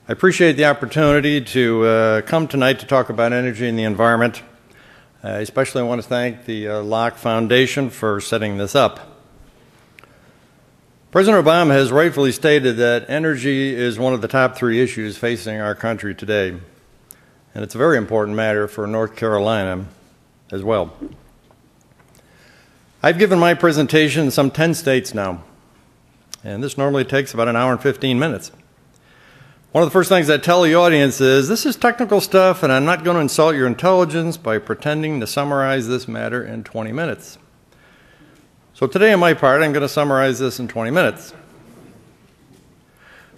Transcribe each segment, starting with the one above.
I appreciate the opportunity to come tonight to talk about energy and the environment. I especially want to thank the Locke Foundation for setting this up. President Obama has rightfully stated that energy is one of the top 3 issues facing our country today, and it's a very important matter for North Carolina as well. I've given my presentation in some 10 states now, and this normally takes about an hour and 15 minutes. One of the first things I tell the audience is, this is technical stuff, and I'm not going to insult your intelligence by pretending to summarize this matter in 20 minutes. So today, on my part, I'm going to summarize this in 20 minutes.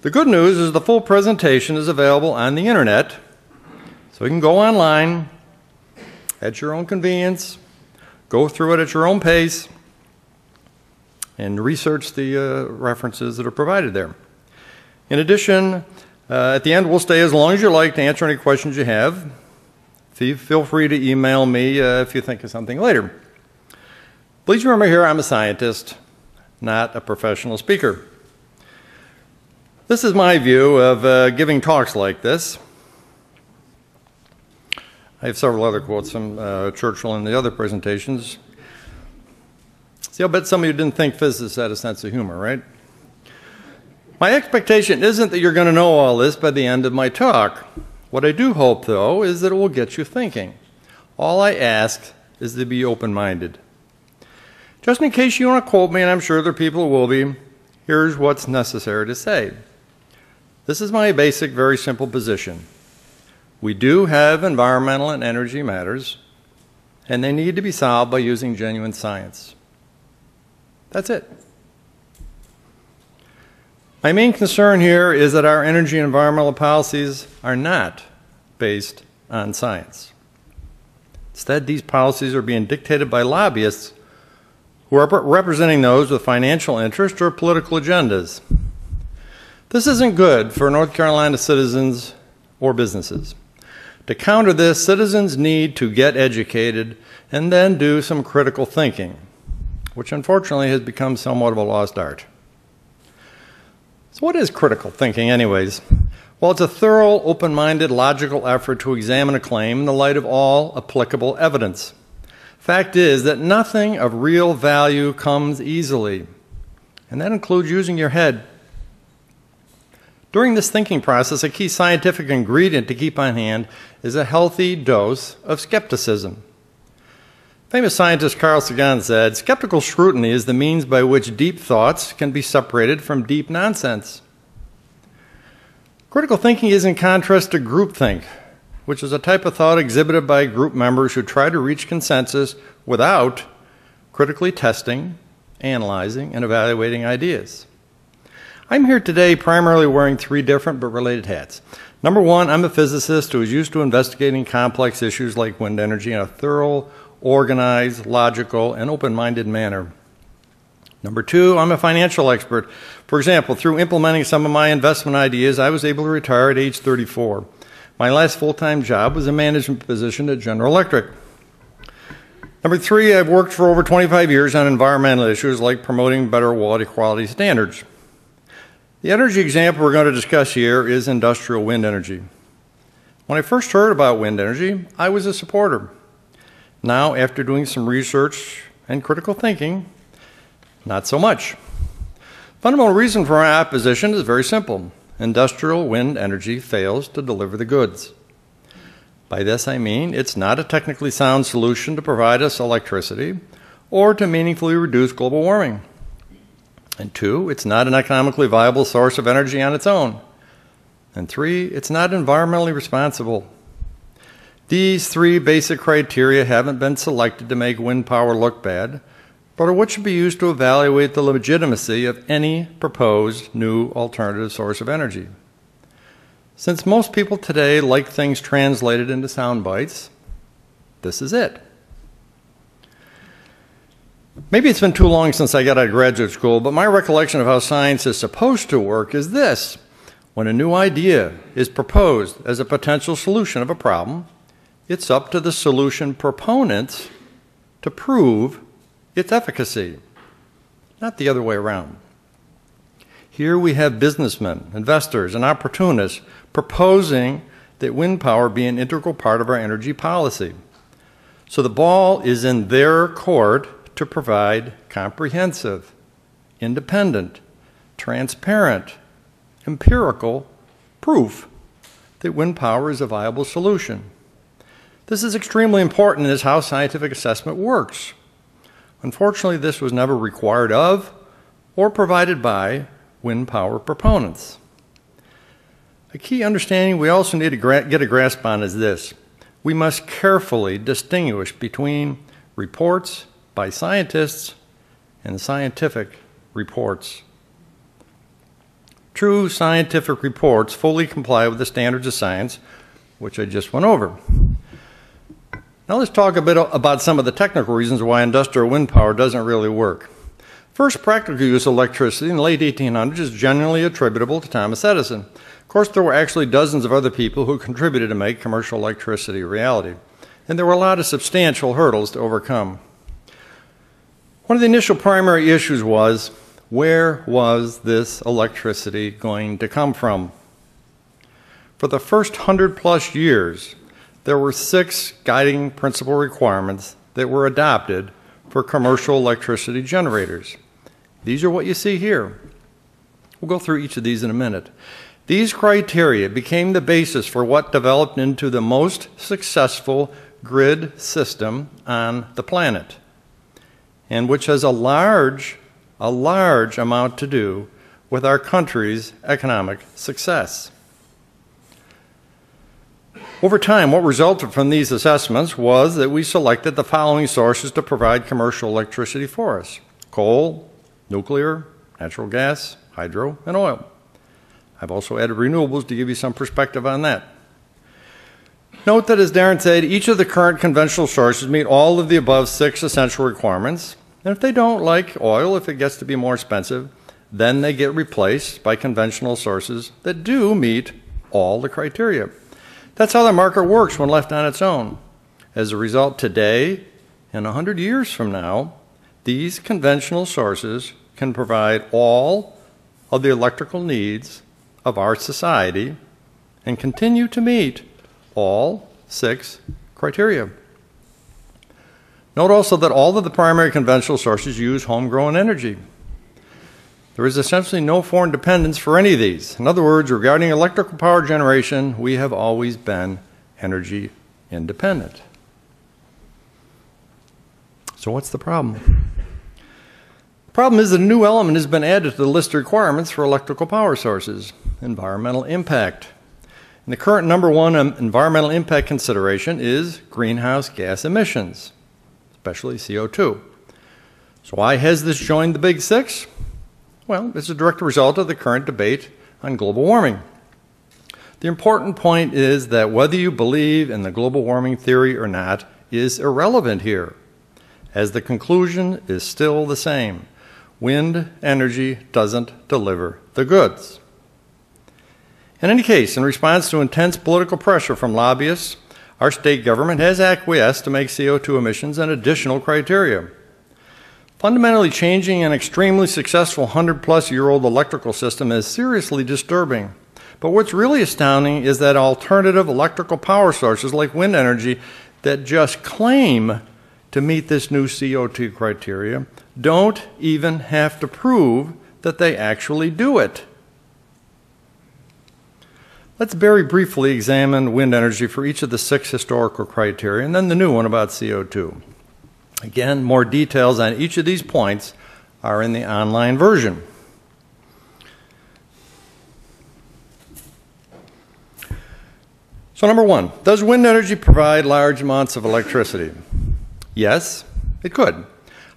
The good news is the full presentation is available on the internet, so you can go online at your own convenience, go through it at your own pace, and research the references that are provided there. In addition, at the end, we'll stay as long as you like to answer any questions you have. Feel free to email me if you think of something later. Please remember here, I'm a scientist, not a professional speaker. This is my view of giving talks like this. I have several other quotes from Churchill and the other presentations. See, I'll bet some of you didn't think physicists had a sense of humor, right? My expectation isn't that you're going to know all this by the end of my talk. What I do hope, though, is that it will get you thinking. All I ask is to be open-minded. Just in case you want to quote me, and I'm sure there are people who will be, here's what's necessary to say. This is my basic, very simple position. We do have environmental and energy matters, and they need to be solved by using genuine science. That's it. My main concern here is that our energy and environmental policies are not based on science. Instead, these policies are being dictated by lobbyists who are representing those with financial interest or political agendas. This isn't good for North Carolina citizens or businesses. To counter this, citizens need to get educated and then do some critical thinking, which unfortunately has become somewhat of a lost art. So what is critical thinking anyways? Well, it's a thorough, open-minded, logical effort to examine a claim in the light of all applicable evidence. Fact is that nothing of real value comes easily, and that includes using your head. During this thinking process, a key scientific ingredient to keep on hand is a healthy dose of skepticism. Famous scientist Carl Sagan said, "Skeptical scrutiny is the means by which deep thoughts can be separated from deep nonsense." Critical thinking is in contrast to groupthink, which is a type of thought exhibited by group members who try to reach consensus without critically testing, analyzing, and evaluating ideas. I'm here today primarily wearing 3 different but related hats. Number 1, I'm a physicist who is used to investigating complex issues like wind energy in a thorough, organized, logical, and open-minded manner. Number 2, I'm a financial expert. For example, through implementing some of my investment ideas, I was able to retire at age 34. My last full-time job was a management position at General Electric. Number 3, I've worked for over 25 years on environmental issues like promoting better water quality standards. The energy example we're going to discuss here is industrial wind energy. When I first heard about wind energy, I was a supporter. Now, after doing some research and critical thinking, not so much. Fundamental reason for my opposition is very simple. Industrial wind energy fails to deliver the goods. By this I mean it's not a technically sound solution to provide us electricity or to meaningfully reduce global warming. And 2, it's not an economically viable source of energy on its own. And 3, it's not environmentally responsible. These 3 basic criteria haven't been selected to make wind power look bad, but are what should be used to evaluate the legitimacy of any proposed new alternative source of energy. Since most people today like things translated into sound bites, this is it. Maybe it's been too long since I got out of graduate school, but my recollection of how science is supposed to work is this. When a new idea is proposed as a potential solution of a problem, it's up to the solution proponents to prove its efficacy, not the other way around. Here we have businessmen, investors, and opportunists proposing that wind power be an integral part of our energy policy. So the ball is in their court to provide comprehensive, independent, transparent, empirical proof that wind power is a viable solution. This is extremely important as how scientific assessment works. Unfortunately, this was never required of or provided by wind power proponents. A key understanding we also need to get a grasp on is this. We must carefully distinguish between reports by scientists and scientific reports. True scientific reports fully comply with the standards of science, which I just went over. Now let's talk a bit about some of the technical reasons why industrial wind power doesn't really work. First, practical use of electricity in the late 1800s is generally attributable to Thomas Edison. Of course, there were actually dozens of other people who contributed to make commercial electricity a reality, and there were a lot of substantial hurdles to overcome. One of the initial primary issues was, where was this electricity going to come from? For the first 100+ years, there were 6 guiding principal requirements that were adopted for commercial electricity generators. These are what you see here. We'll go through each of these in a minute. These criteria became the basis for what developed into the most successful grid system on the planet, and which has a large amount to do with our country's economic success. Over time, what resulted from these assessments was that we selected the following sources to provide commercial electricity for us: coal, nuclear, natural gas, hydro, and oil. I've also added renewables to give you some perspective on that. Note that, as Daren said, each of the current conventional sources meet all of the above 6 essential requirements, and if they don't, like oil, if it gets to be more expensive, then they get replaced by conventional sources that do meet all the criteria. That's how the market works when left on its own. As a result, today and 100 years from now, these conventional sources can provide all of the electrical needs of our society and continue to meet all 6 criteria. Note also that all of the primary conventional sources use homegrown energy. There is essentially no foreign dependence for any of these. In other words, regarding electrical power generation, we have always been energy independent. So what's the problem? The problem is that a new element has been added to the list of requirements for electrical power sources: environmental impact. And the current #1 environmental impact consideration is greenhouse gas emissions, especially CO2. So why has this joined the Big 6? Well, it's a direct result of the current debate on global warming. The important point is that whether you believe in the global warming theory or not is irrelevant here, as the conclusion is still the same. Wind energy doesn't deliver the goods. In any case, in response to intense political pressure from lobbyists, our state government has acquiesced to make CO2 emissions an additional criteria. Fundamentally changing an extremely successful 100-plus-year-old electrical system is seriously disturbing. But what's really astounding is that alternative electrical power sources like wind energy that just claim to meet this new CO2 criteria don't even have to prove that they actually do it. Let's very briefly examine wind energy for each of the 6 historical criteria and then the new one about CO2. Again, more details on each of these points are in the online version. So #1, does wind energy provide large amounts of electricity? Yes, it could.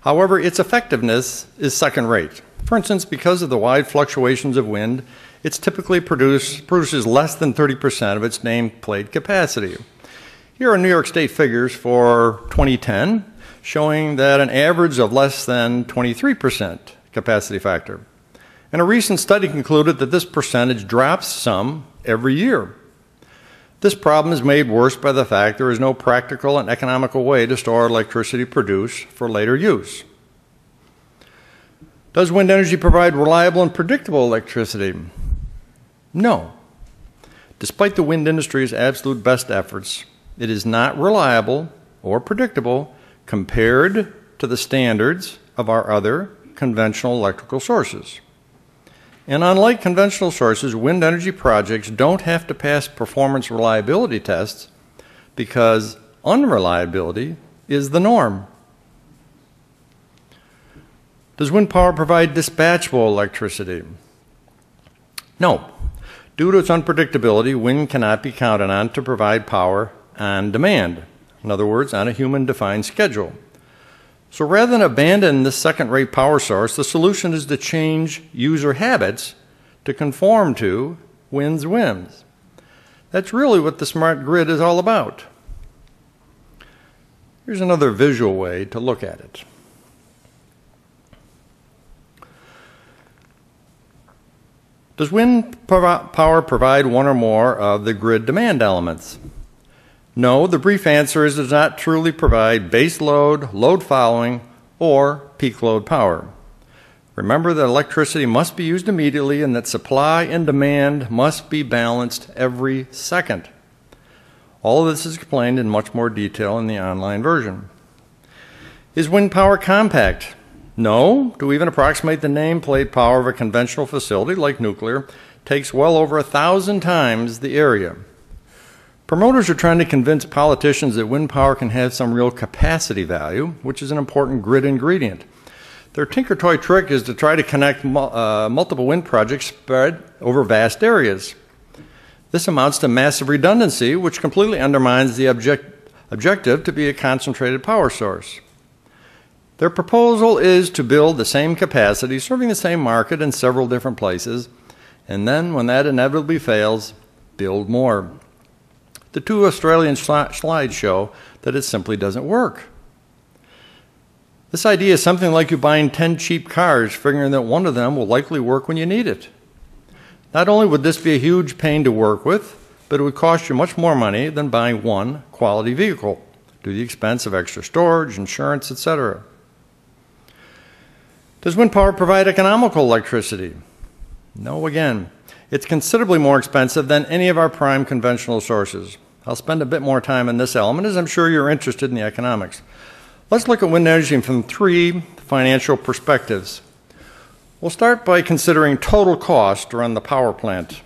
However, its effectiveness is second-rate. For instance, because of the wide fluctuations of wind, it typically produces less than 30% of its nameplate capacity. Here are New York State figures for 2010, showing that an average of less than 23% capacity factor. And a recent study concluded that this percentage drops some every year. This problem is made worse by the fact there is no practical and economical way to store electricity produced for later use. Does wind energy provide reliable and predictable electricity? No. Despite the wind industry's absolute best efforts, it is not reliable or predictable compared to the standards of our other conventional electrical sources. And unlike conventional sources, wind energy projects don't have to pass performance reliability tests because unreliability is the norm. Does wind power provide dispatchable electricity? No. Due to its unpredictability, wind cannot be counted on to provide power on demand. In other words, on a human-defined schedule. So rather than abandon this second-rate power source, the solution is to change user habits to conform to wind's whims. That's really what the smart grid is all about. Here's another visual way to look at it. Does wind power provide one or more of the grid demand elements? No, the brief answer is it does not truly provide base load, load following, or peak load power. Remember that electricity must be used immediately and that supply and demand must be balanced every second. All of this is explained in much more detail in the online version. Is wind power compact? No, to even approximate the nameplate power of a conventional facility like nuclear takes well over 1,000 times the area. Promoters are trying to convince politicians that wind power can have some real capacity value, which is an important grid ingredient. Their tinker-toy trick is to try to connect multiple wind projects spread over vast areas. This amounts to massive redundancy, which completely undermines the objective to be a concentrated power source. Their proposal is to build the same capacity, serving the same market in several different places, and then, when that inevitably fails, build more. The two Australian slides show that it simply doesn't work. This idea is something like you buying 10 cheap cars, figuring that one of them will likely work when you need it. Not only would this be a huge pain to work with, but it would cost you much more money than buying one quality vehicle, to the expense of extra storage, insurance, etc. Does wind power provide economical electricity? No, again. It's considerably more expensive than any of our prime conventional sources. I'll spend a bit more time on this element as I'm sure you're interested in the economics. Let's look at wind energy from 3 financial perspectives. We'll start by considering total cost to run the power plant.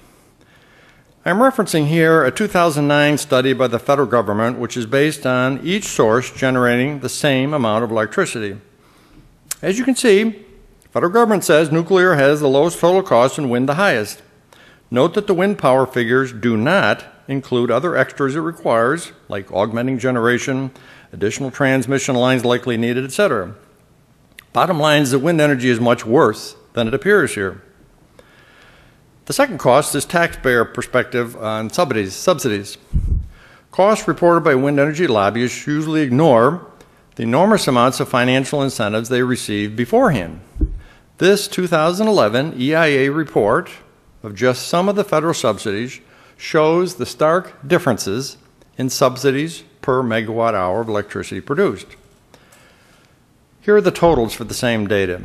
I'm referencing here a 2009 study by the federal government which is based on each source generating the same amount of electricity. As you can see, the federal government says nuclear has the lowest total cost and wind the highest. Note that the wind power figures do not include other extras it requires, like augmenting generation, additional transmission lines likely needed, etc. Bottom line is that wind energy is much worse than it appears here. The second cost is taxpayer perspective on subsidies. Costs reported by wind energy lobbyists usually ignore the enormous amounts of financial incentives they received beforehand. This 2011 EIA report of just some of the federal subsidies shows the stark differences in subsidies per megawatt hour of electricity produced. Here are the totals for the same data.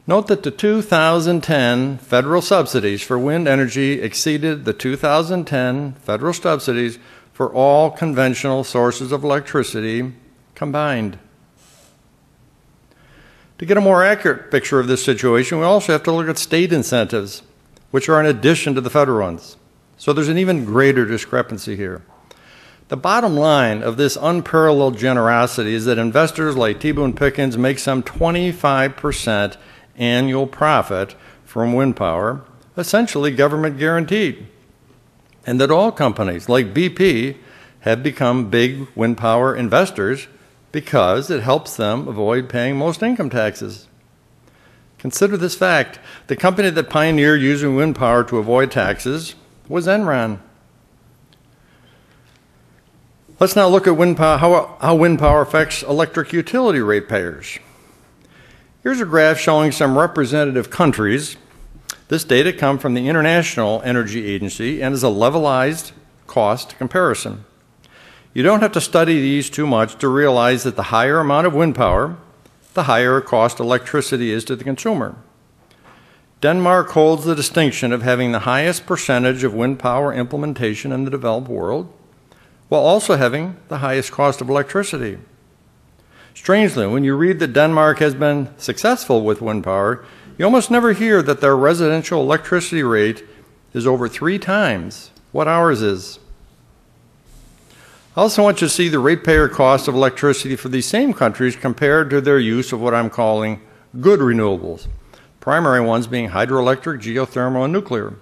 Note that the 2010 federal subsidies for wind energy exceeded the 2010 federal subsidies for all conventional sources of electricity combined. To get a more accurate picture of this situation, we also have to look at state incentives, which are in addition to the federal ones. So there's an even greater discrepancy here. The bottom line of this unparalleled generosity is that investors like T. Boone Pickens make some 25% annual profit from wind power, essentially government guaranteed, and that all companies like BP have become big wind power investors because it helps them avoid paying most income taxes. Consider this fact. The company that pioneered using wind power to avoid taxes was Enron. Let's now look at how wind power affects electric utility ratepayers. Here's a graph showing some representative countries. This data comes from the International Energy Agency and is a levelized cost comparison. You don't have to study these too much to realize that the higher amount of wind power the higher cost electricity is to the consumer. Denmark holds the distinction of having the highest percentage of wind power implementation in the developed world, while also having the highest cost of electricity. Strangely, when you read that Denmark has been successful with wind power, you almost never hear that their residential electricity rate is over 3 times what ours is. I also want you to see the ratepayer cost of electricity for these same countries compared to their use of what I'm calling good renewables, primary ones being hydroelectric, geothermal, and nuclear.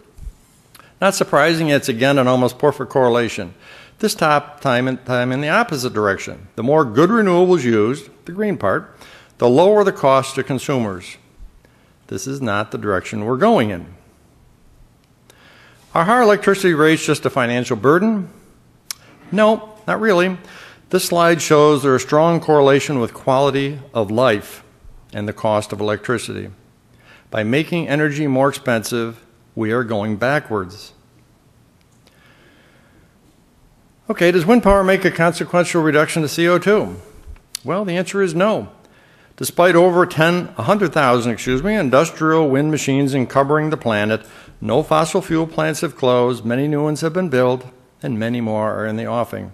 Not surprising, it's again an almost perfect correlation. This time in the opposite direction. The more good renewables used, the green part, the lower the cost to consumers. This is not the direction we're going in. Are higher electricity rates just a financial burden? No, not really. This slide shows there is a strong correlation with quality of life and the cost of electricity. By making energy more expensive, we are going backwards. Okay, does wind power make a consequential reduction to CO2? Well, the answer is no. Despite over 100,000 industrial wind machines covering the planet, no fossil fuel plants have closed, many new ones have been built, and many more are in the offing.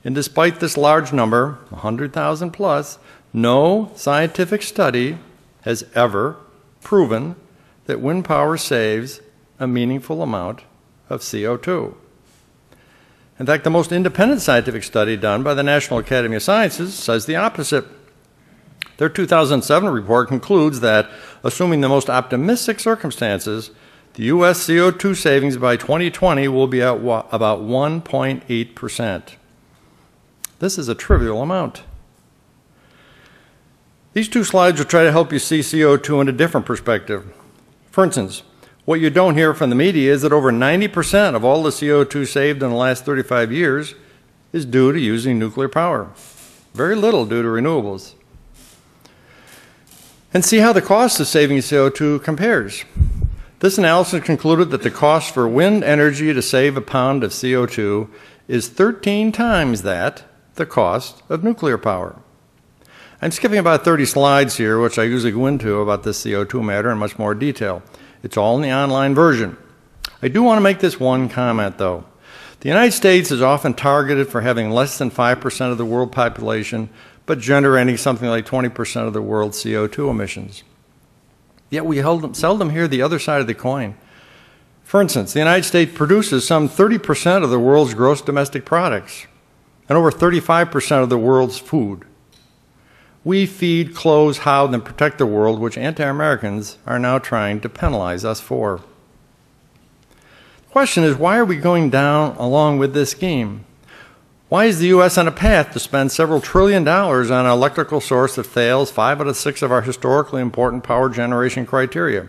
And despite this large number, 100,000 plus, no scientific study has ever proven that wind power saves a meaningful amount of CO2. In fact, the most independent scientific study done by the National Academy of Sciences says the opposite. Their 2007 report concludes that, assuming the most optimistic circumstances, the U.S. CO2 savings by 2020 will be at about 1.8%. This is a trivial amount. These 2 slides will try to help you see CO2 in a different perspective. For instance, what you don't hear from the media is that over 90% of all the CO2 saved in the last 35 years is due to using nuclear power. Very little due to renewables. And see how the cost of saving CO2 compares. This analysis concluded that the cost for wind energy to save a pound of CO2 is 13 times the cost of nuclear power. I'm skipping about 30 slides here, which I usually go into about this CO2 matter in much more detail. It's all in the online version. I do want to make this one comment, though. The United States is often targeted for having less than 5% of the world population, but generating something like 20% of the world's CO2 emissions. Yet we seldom hear the other side of the coin. For instance, the United States produces some 30% of the world's gross domestic products and over 35% of the world's food. We feed, clothe, house, and protect the world, which anti-Americans are now trying to penalize us for. The question is, why are we going down along with this scheme? Why is the U.S. on a path to spend several $1 trillion on an electrical source that fails 5 out of 6 of our historically important power generation criteria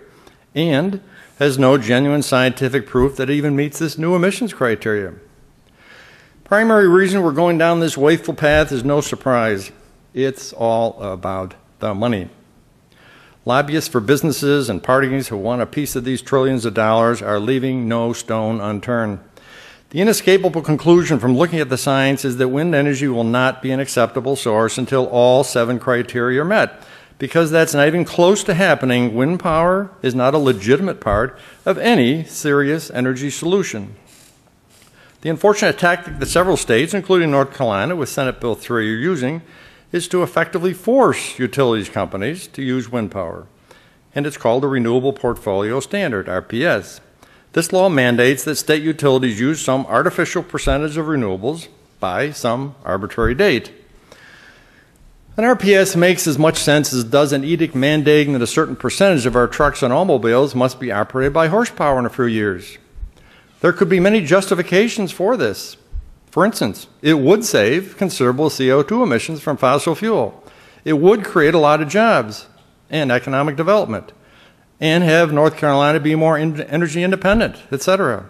and has no genuine scientific proof that it even meets this new emissions criteria? Primary reason we're going down this wasteful path is no surprise. It's all about the money. Lobbyists for businesses and parties who want a piece of these trillions of dollars are leaving no stone unturned. The inescapable conclusion from looking at the science is that wind energy will not be an acceptable source until all 7 criteria are met. Because that's not even close to happening, wind power is not a legitimate part of any serious energy solution. The unfortunate tactic that several states, including North Carolina with Senate Bill 3, are using is to effectively force utilities companies to use wind power. And it's called the Renewable Portfolio Standard, RPS. This law mandates that state utilities use some artificial percentage of renewables by some arbitrary date. An RPS makes as much sense as does an edict mandating that a certain percentage of our trucks and automobiles must be operated by horsepower in a few years. There could be many justifications for this. For instance, it would save considerable CO2 emissions from fossil fuel. It would create a lot of jobs and economic development and have North Carolina be more energy independent, etc.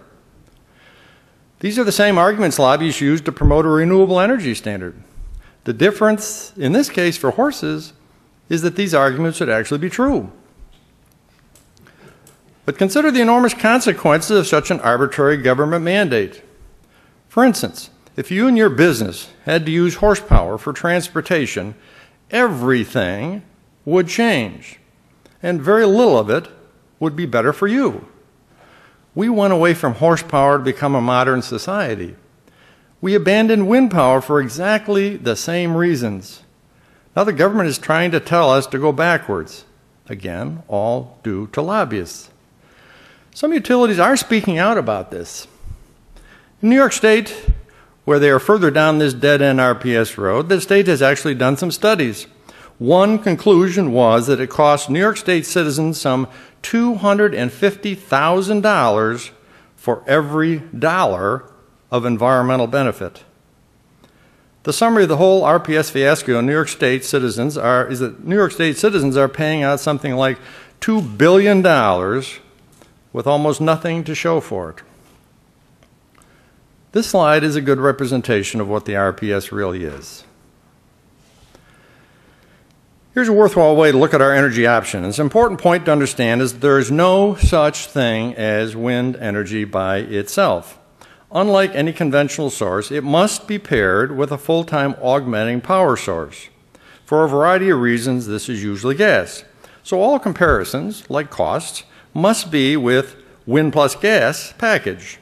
These are the same arguments lobbyists use to promote a renewable energy standard. The difference in this case for horses is that these arguments would actually be true. But consider the enormous consequences of such an arbitrary government mandate. For instance, if you and your business had to use horsepower for transportation, everything would change, and very little of it would be better for you. We went away from horsepower to become a modern society. We abandoned wind power for exactly the same reasons. Now the government is trying to tell us to go backwards. Again, all due to lobbyists. Some utilities are speaking out about this. In New York State, where they are further down this dead-end RPS road, the state has actually done some studies. One conclusion was that it cost New York State citizens some $250,000 for every dollar of environmental benefit. The summary of the whole RPS fiasco in New York State citizens is that New York State citizens are paying out something like $2 billion with almost nothing to show for it. This slide is a good representation of what the RPS really is. Here's a worthwhile way to look at our energy option. It's an important point to understand is that there is no such thing as wind energy by itself. Unlike any conventional source, it must be paired with a full-time augmenting power source. For a variety of reasons, this is usually gas. So all comparisons, like costs, must be with wind plus gas package.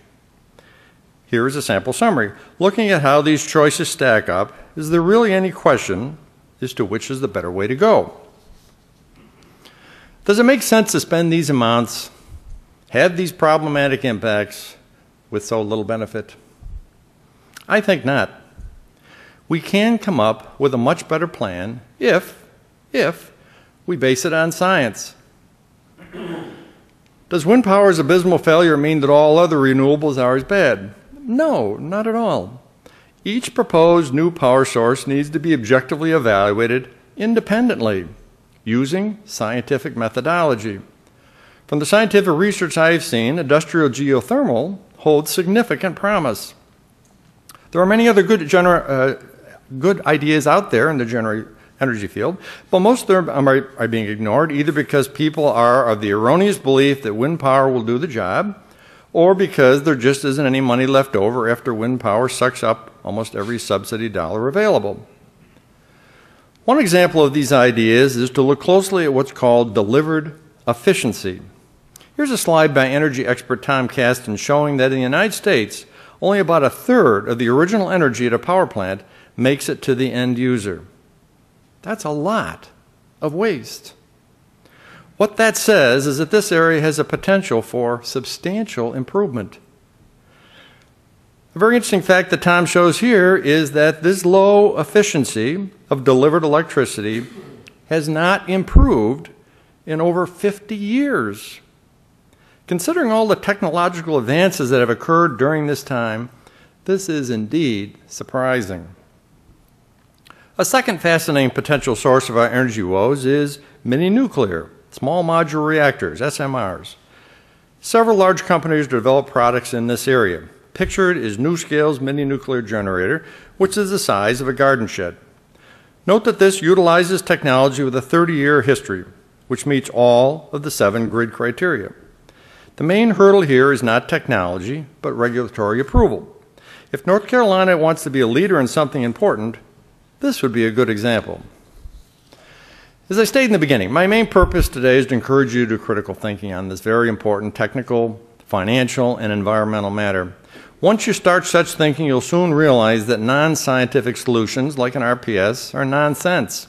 Here is a sample summary. Looking at how these choices stack up, is there really any question as to which is the better way to go? Does it make sense to spend these amounts, have these problematic impacts, with so little benefit? I think not. We can come up with a much better plan if we base it on science. Does wind power's abysmal failure mean that all other renewables are as bad? No, not at all. Each proposed new power source needs to be objectively evaluated independently using scientific methodology. From the scientific research I've seen, industrial geothermal holds significant promise. There are many other good ideas out there in the energy field, but most of them are being ignored either because people are of the erroneous belief that wind power will do the job, or because there just isn't any money left over after wind power sucks up almost every subsidy dollar available. One example of these ideas is to look closely at what's called delivered efficiency. Here's a slide by energy expert Tom Kasten showing that in the United States, only about a third of the original energy at a power plant makes it to the end user. That's a lot of waste. What that says is that this area has a potential for substantial improvement. A very interesting fact that Tom shows here is that this low efficiency of delivered electricity has not improved in over 50 years. Considering all the technological advances that have occurred during this time, this is indeed surprising. A second fascinating potential source of our energy woes is mini-nuclear, small modular reactors, SMRs. Several large companies develop products in this area. Pictured is NuScale's mini-nuclear generator, which is the size of a garden shed. Note that this utilizes technology with a 30-year history, which meets all of the 7 grid criteria. The main hurdle here is not technology, but regulatory approval. If North Carolina wants to be a leader in something important, this would be a good example. As I stated in the beginning, my main purpose today is to encourage you to do critical thinking on this very important technical, financial, and environmental matter. Once you start such thinking, you'll soon realize that non-scientific solutions, like an RPS, are nonsense.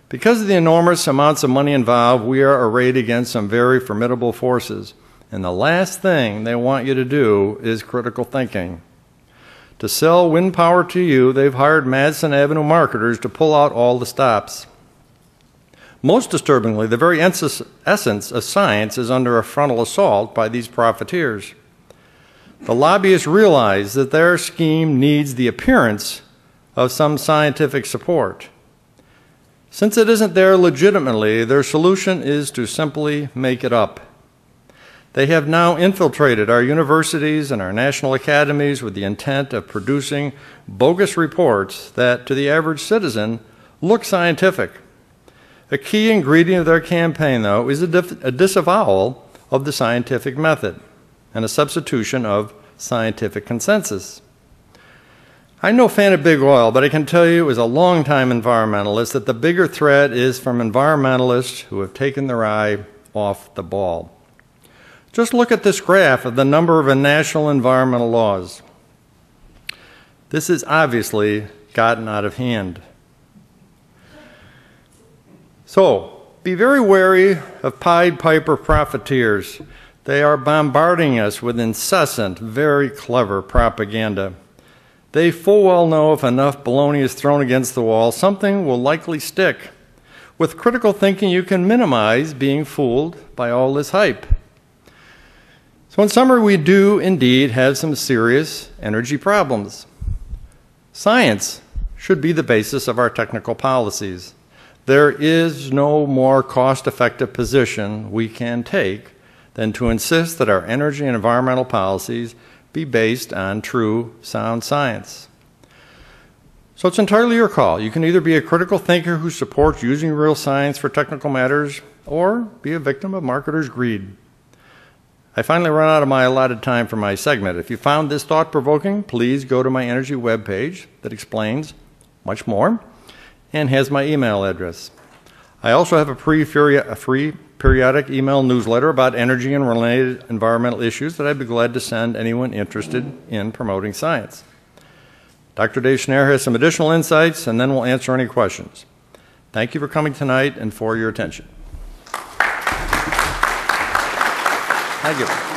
Because of the enormous amounts of money involved, we are arrayed against some very formidable forces. And the last thing they want you to do is critical thinking. To sell wind power to you, they've hired Madison Avenue marketers to pull out all the stops. Most disturbingly, the very essence of science is under a frontal assault by these profiteers. The lobbyists realize that their scheme needs the appearance of some scientific support. Since it isn't there legitimately, their solution is to simply make it up. They have now infiltrated our universities and our national academies with the intent of producing bogus reports that, to the average citizen, look scientific. A key ingredient of their campaign, though, is a disavowal of the scientific method and a substitution of scientific consensus. I'm no fan of big oil, but I can tell you as a longtime environmentalist that the bigger threat is from environmentalists who have taken their eye off the ball. Just look at this graph of the number of national environmental laws. This has obviously gotten out of hand. So, be very wary of Pied Piper profiteers. They are bombarding us with incessant, very clever propaganda. They full well know if enough baloney is thrown against the wall, something will likely stick. With critical thinking, you can minimize being fooled by all this hype. So in summary, we do indeed have some serious energy problems. Science should be the basis of our technical policies. There is no more cost-effective position we can take than to insist that our energy and environmental policies be based on true, sound science. So it's entirely your call. You can either be a critical thinker who supports using real science for technical matters, or be a victim of marketers' greed. I finally run out of my allotted time for my segment. If you found this thought-provoking, please go to my energy webpage that explains much more and has my email address. I also have a free periodic email newsletter about energy and related environmental issues that I'd be glad to send anyone interested in promoting science. Dr. Dave Schnare has some additional insights, and then we'll answer any questions. Thank you for coming tonight and for your attention. Thank you.